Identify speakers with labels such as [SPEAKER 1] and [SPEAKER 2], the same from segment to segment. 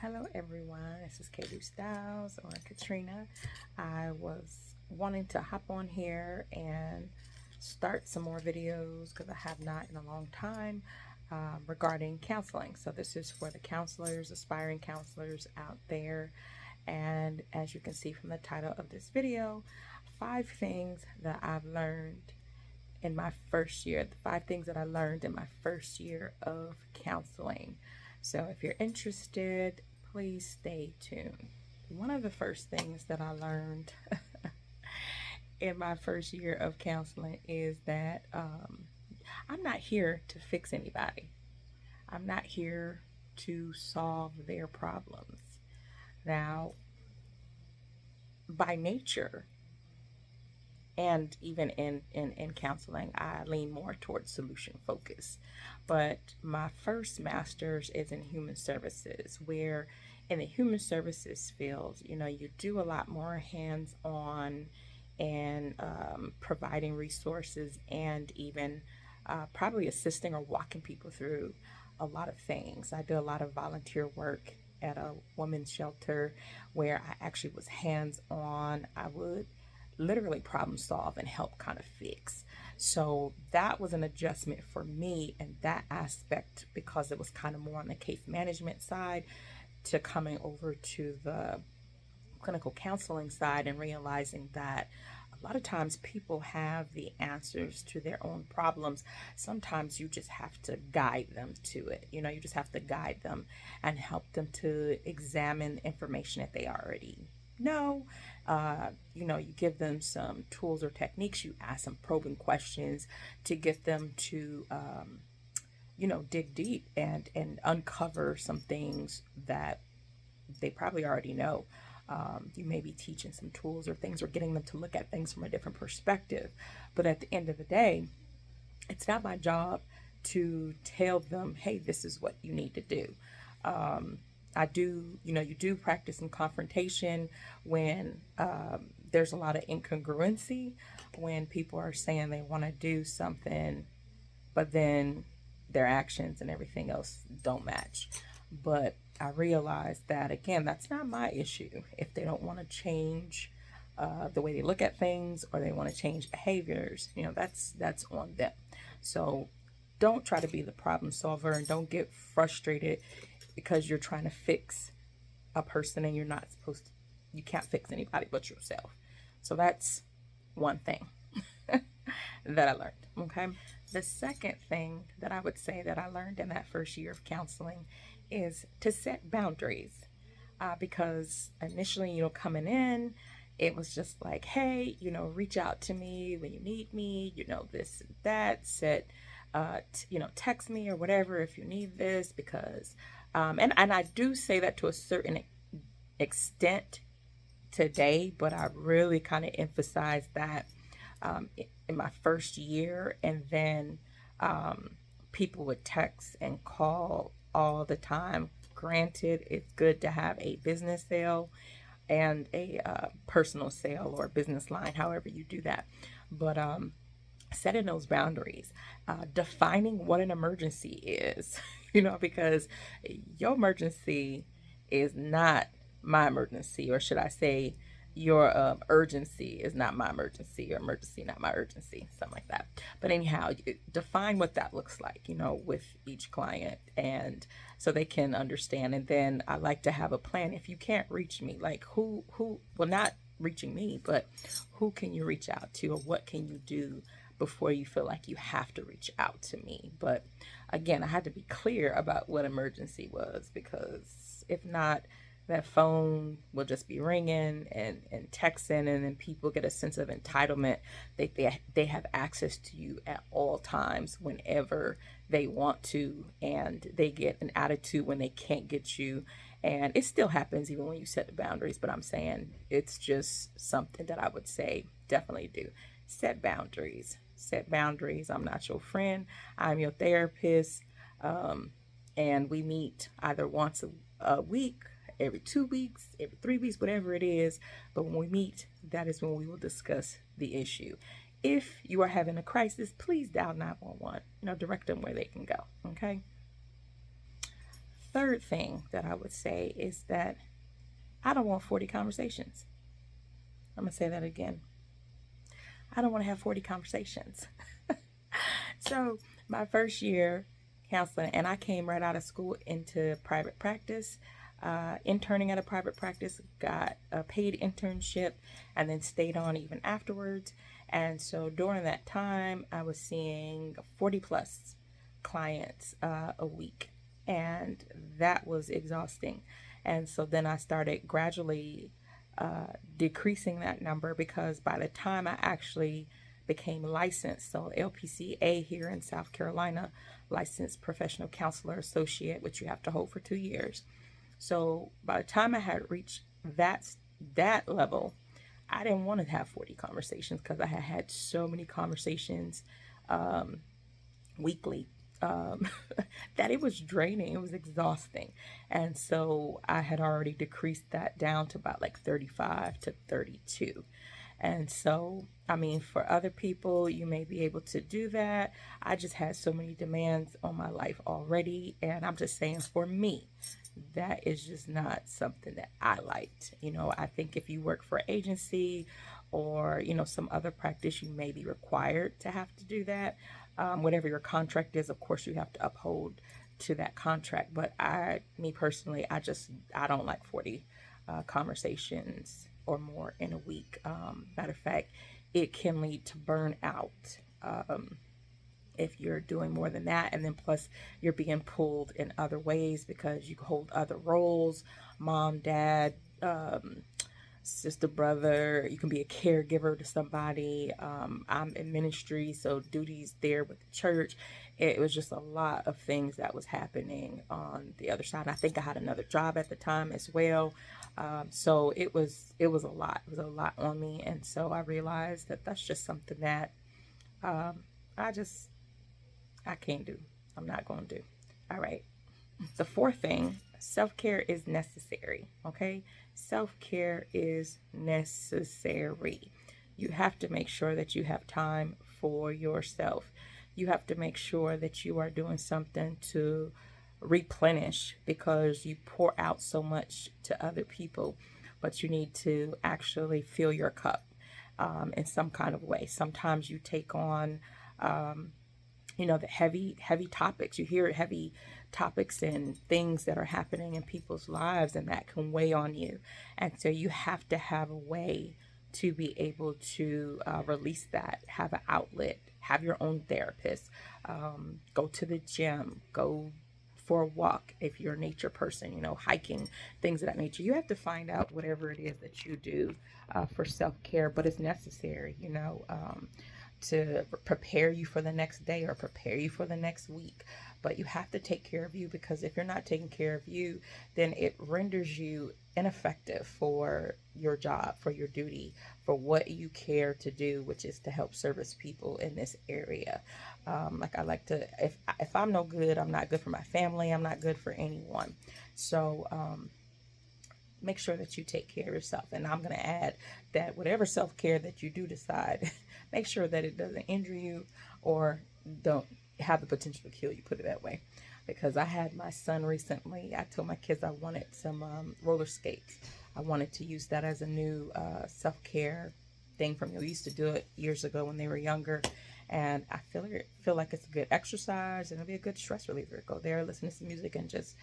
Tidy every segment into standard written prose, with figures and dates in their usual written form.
[SPEAKER 1] Hello everyone, this is Katie Styles or Katrina. I was wanting to hop on here and start some more videos because I have not in a long time regarding counseling. So this is for the counselors, aspiring counselors out there. And as you can see from the title of this video, 5 things that I've learned in my first year, the 5 things that I learned in my first year of counseling. So if you're interested, please stay tuned. One of the first things that I learned in my first year of counseling is that I'm not here to fix anybody. I'm not here to solve their problems. Now, by nature, and even in counseling, I lean more towards solution focus. But my first master's is in human services, where in the human services field, you do a lot more hands on and providing resources and even probably assisting or walking people through a lot of things. I do a lot of volunteer work at a women's shelter where I actually was hands on. I would literally problem solve and help kind of fix. So that was an adjustment for me in that aspect because it was kind of more on the case management side to coming over to the clinical counseling side and realizing that a lot of times people have the answers to their own problems. Sometimes you just have to guide them to it. You just have to guide them and help them to examine information that they already know. You give them some tools or techniques. You ask them probing questions to get them to, dig deep and uncover some things that they probably already know. You may be teaching some tools or things or getting them to look at things from a different perspective. But at the end of the day, it's not my job to tell them, hey, this is what you need to do. I do, you do practice some confrontation when there's a lot of incongruency, when people are saying they want to do something, but then their actions and everything else don't match. But I realized that, again, that's not my issue. If they don't want to change the way they look at things or they want to change behaviors, that's on them. So don't try to be the problem solver and don't get frustrated because you're trying to fix a person and you're not supposed to. You can't fix anybody but yourself. So that's one thing that I learned. Okay. The second thing that I would say that I learned in that first year of counseling is to set boundaries. Because initially, coming in, it was just like, hey, reach out to me when you need me, this and that, text me or whatever if you need this because, and I do say that to a certain extent today, but I really kind of emphasize that in my first year, and then people would text and call all the time. Granted, it's good to have a business sale and a personal sale or business line, however you do that. But setting those boundaries, defining what an emergency is, because your emergency is not my emergency, or should I say, your urgency is not my emergency, your emergency not my urgency, something like that. But anyhow, define what that looks like, with each client, and so they can understand. And then I like to have a plan. If you can't reach me, like who well, not reaching me, but who can you reach out to, or what can you do before you feel like you have to reach out to me. But again, I had to be clear about what emergency was, because if not, that phone will just be ringing and texting, and then people get a sense of entitlement. They have access to you at all times whenever they want to, and they get an attitude when they can't get you. And it still happens even when you set the boundaries, but I'm saying it's just something that I would say definitely do. Set boundaries. Set boundaries. I'm not your friend. I'm your therapist. And we meet either once a week, every 2 weeks, every 3 weeks, whatever it is. But when we meet, that is when we will discuss the issue. If you are having a crisis, please dial 911. Direct them where they can go. Okay. third thing that I would say is that I don't want 40 conversations. I'm going to say that again. I don't want to have 40 conversations. So, my first year counseling, and I came right out of school into private practice, interning at a private practice, got a paid internship, and then stayed on even afterwards. And so, during that time, I was seeing 40 plus clients a week, and that was exhausting. And so, then I started gradually decreasing that number, because by the time I actually became licensed, so LPCA here in South Carolina, licensed professional counselor associate, which you have to hold for 2 years. So by the time I had reached that level, I didn't want to have 40 conversations, because I had had so many conversations weekly, that it was draining. It was exhausting. And so I had already decreased that down to about like 35 to 32. And so, I mean, for other people, you may be able to do that. I just had so many demands on my life already. And I'm just saying, for me, that is just not something that I liked. You know, I think if you work for an agency or, you know, some other practice, you may be required to have to do that. Whatever your contract is, of course, you have to uphold to that contract. But me personally, I don't like 40 conversations or more in a week. Matter of fact, it can lead to burnout if you're doing more than that. And then plus you're being pulled in other ways, because you hold other roles: mom, dad, sister, brother. You can be a caregiver to somebody. I'm in ministry, so duties there with the church. It was just a lot of things that was happening on the other side. And I think I had another job at the time as well. So it was a lot. It was a lot on me. And so I realized that that's just something that I can't do. I'm not going to do. All right. The fourth thing, self-care is necessary. Okay. Self-care is necessary. You have to make sure that you have time for yourself. You have to make sure that you are doing something to replenish, because you pour out so much to other people, but you need to actually fill your cup in some kind of way. Sometimes you take on, you know, the heavy topics. You hear heavy topics and things that are happening in people's lives, and that can weigh on you. And so you have to have a way to be able to release that, have an outlet, have your own therapist, go to the gym, go for a walk if you're a nature person, you know, hiking, things of that nature. You have to find out whatever it is that you do for self-care, but it's necessary, you know, to prepare you for the next day or prepare you for the next week. But you have to take care of you, because if you're not taking care of you, then it renders you ineffective for your job, for your duty, for what you care to do, which is to help service people in this area. Like I like to, if I'm no good, I'm not good for my family. I'm not good for anyone. So, make sure that you take care of yourself. And I'm going to add that whatever self-care that you do decide, make sure that it doesn't injure you or don't have the potential to kill you, put it that way. Because I had my son recently, I told my kids I wanted some roller skates. I wanted to use that as a new self-care thing for me. We used to do it years ago when they were younger. And I feel like it's a good exercise, and it'll be a good stress reliever. Go there, listen to some music, and just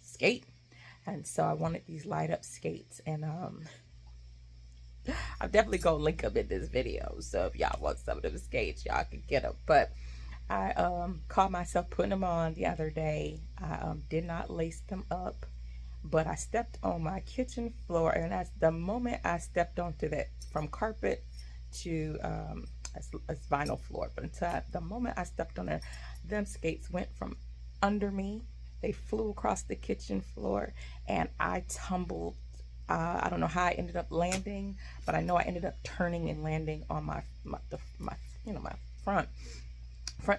[SPEAKER 1] skate. And so I wanted these light up skates, and I'm definitely gonna link them in this video. So if y'all want some of them skates, y'all can get them. But I caught myself putting them on the other day. I did not lace them up, but I stepped on my kitchen floor, and that's the moment I stepped onto that, from carpet to it's vinyl floor, but until the moment I stepped on it, them skates went from under me. They flew across the kitchen floor, and I tumbled. I don't know how I ended up landing, but I know I ended up turning and landing on my front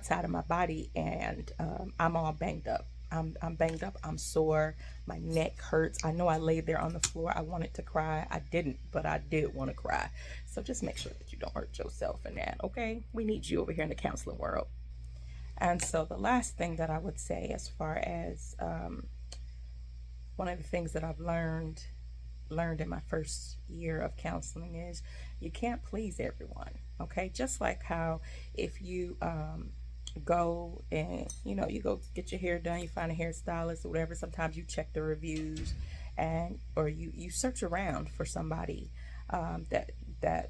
[SPEAKER 1] side of my body, and I'm all banged up. I'm banged up. I'm sore. My neck hurts. I know I laid there on the floor. I wanted to cry. I didn't, but I did want to cry. So just make sure that you don't hurt yourself in that, okay? We need you over here in the counseling world. And so the last thing that I would say, as far as one of the things that I've learned in my first year of counseling is you can't please everyone. Okay, just like how if you go and you go get your hair done, you find a hairstylist or whatever, sometimes you check the reviews, and or you search around for somebody that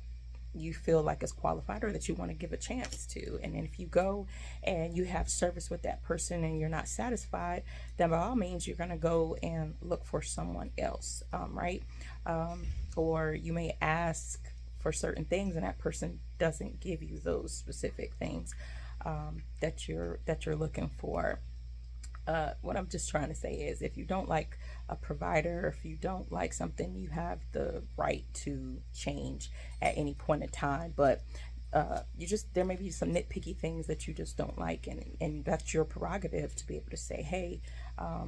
[SPEAKER 1] you feel like is qualified or that you want to give a chance to. And then if you go and you have service with that person and you're not satisfied, then by all means you're going to go and look for someone else, right? Or you may ask for certain things and that person doesn't give you those specific things that you're looking for. What I'm just trying to say is, if you don't like a provider, if you don't like something, you have the right to change at any point in time. But there may be some nitpicky things that you just don't like, and that's your prerogative to be able to say, hey, I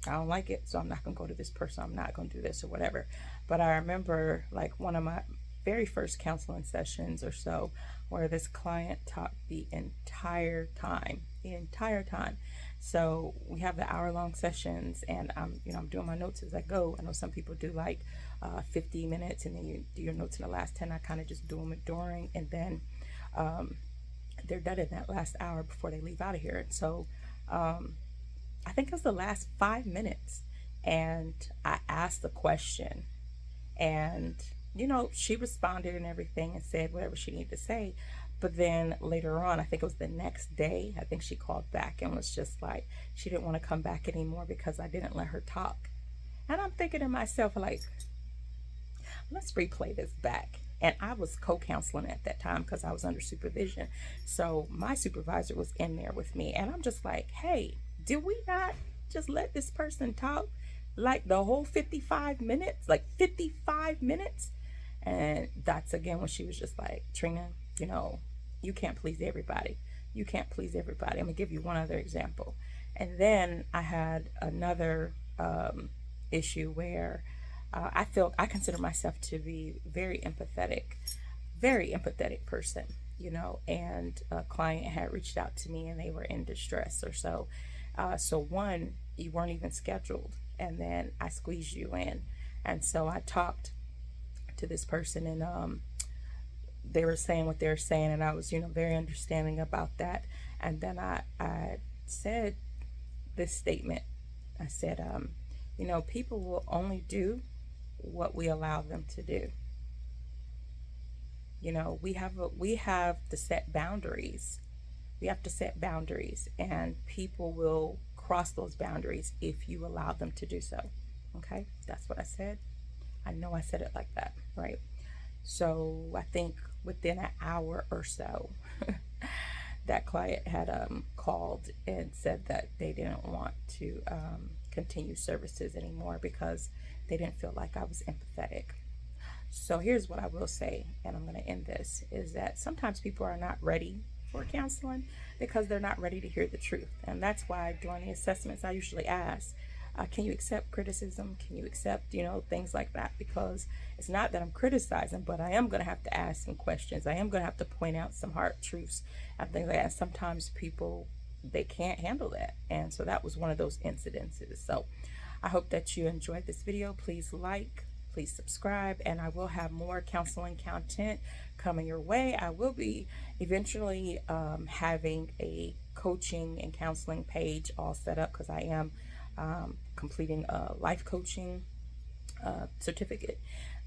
[SPEAKER 1] don't like it, so I'm not gonna go to this person, I'm not gonna do this or whatever. But I remember like one of my very first counseling sessions or so, where this client talked the entire time. So we have the hour-long sessions, and I'm doing my notes as I go. I know some people do like 50 minutes, and then you do your notes in the last 10. I kind of just do them during, and then they're done in that last hour before they leave out of here. And so I think it was the last 5 minutes, and I asked the question, and she responded and everything and said whatever she needed to say. But then later on, I think it was the next day, I think she called back and was just like, she didn't want to come back anymore because I didn't let her talk. And I'm thinking to myself, like, let's replay this back. And I was co-counseling at that time because I was under supervision. So my supervisor was in there with me. And I'm just like, hey, did we not just let this person talk like the whole 55 minutes? Like 55 minutes? And that's again when she was just like, Trina, you can't please everybody. You can't please everybody. I'm gonna give you one other example. And then I had another issue where I consider myself to be very empathetic person, and a client had reached out to me and they were in distress or so. So one, you weren't even scheduled, and then I squeezed you in. And so I talked to this person, and they were saying what they were saying, and I was very understanding about that. And then I said this statement. I said, people will only do what we allow them to do. We have to set boundaries. We have to set boundaries, and people will cross those boundaries if you allow them to do so. Okay, that's what I said. I know I said it like that, right? So I think within an hour or so, that client had called and said that they didn't want to continue services anymore because they didn't feel like I was empathetic. So here's what I will say, and I'm going to end this, is that sometimes people are not ready for counseling because they're not ready to hear the truth. And that's why during the assessments I usually ask, can you accept criticism? Can you accept, things like that? Because it's not that I'm criticizing, but I am going to have to ask some questions. I am going to have to point out some hard truths and things like that. And sometimes people, they can't handle that. And so that was one of those incidences. So I hope that you enjoyed this video. Please like, please subscribe, and I will have more counseling content coming your way. I will be eventually having a coaching and counseling page all set up because I am completing a life coaching certificate.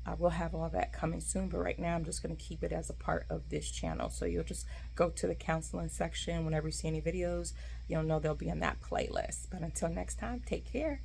[SPEAKER 1] I will have all that coming soon, but right now I'm just going to keep it as a part of this channel. So you'll just go to the counseling section whenever you see any videos. You'll know they'll be in that playlist. But until next time, take care.